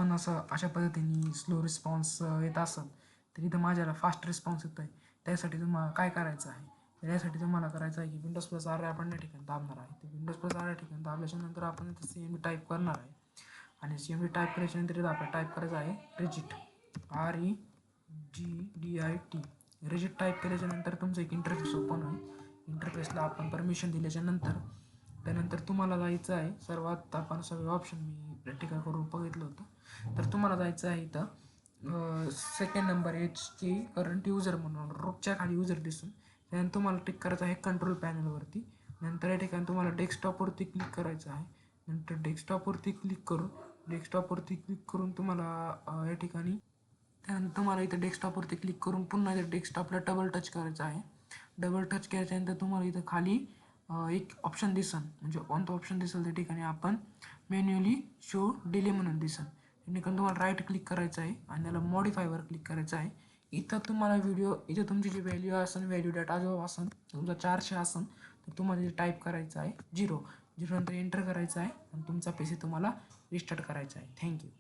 पण अशा पद्धतीने स्लो रिस्पॉन्स येत असेल तर इथं माझ्याला फास्ट रिस्पॉन्स येतो आहे. त्यासाठी तुम्हाला काय करायचं आहे, यासाठी तुम्हाला करायचं आहे की विंडोज प्लस आर आपण या ठिकाणी दाबणार आहे. तर विंडोज प्लस आर या ठिकाणी दाबल्याच्यानंतर आपण इथं CMD टाईप करणार आहे आणि CMD टाईप केल्याच्यानंतर इथं आपल्याला टाईप करायचं आहे रिजिट, REGDIT. रिजिट टाईप केल्याच्यानंतर तुमचं एक इंटरफेस ओपन होईल. इंटरफेसला आपण परमिशन दिल्याच्यानंतर त्यानंतर तुम्हाला जायचं आहे सर्वात आपण सगळे ऑप्शन मी प्रॅक्टिकल करून बघितलं होतं. तर तुम्हाला जायचं आहे इथं सेकंड नंबर ची करंट युजर म्हणून रोजच्या खाली युजर दिसून त्यानंतर तुम्हाला टिक करायचं आहे कंट्रोल पॅनलवरती. नंतर या ठिकाणी तुम्हाला डेस्कटॉपवरती क्लिक करायचं आहे. नंतर डेस्कटॉपवरती क्लिक करून तुम्हाला या ठिकाणी त्यानंतर तुम्हाला इथं डेस्कटॉपवरती क्लिक करून पुन्हा इथं डेस्कटॉपला डबल टच करायचं आहे. डबल टच केल्याच्यानंतर तुम्हाला इथं खाली एक ऑप्शन दिसन, म्हणजे कोणतं ऑप्शन दिसेल त्या ठिकाणी आपण मॅन्युअली शो डिले म्हणून दिसन. त्या ठिकाणी तुम्हाला राईट क्लिक करायचं आहे आणि त्याला मॉडिफायवर क्लिक करायचं आहे. इथं तुम्हाला इथं तुमची जी व्हॅल्यू असेल, व्हॅल्यू डाटा जो असेल तुमचा 400 असेल तर तुम्हाला इथे टाईप करायचं आहे 0 नंतर एंटर करायचं आहे आणि तुमचा PC तुम्हाला रिस्टार्ट करायचा आहे. थँक्यू.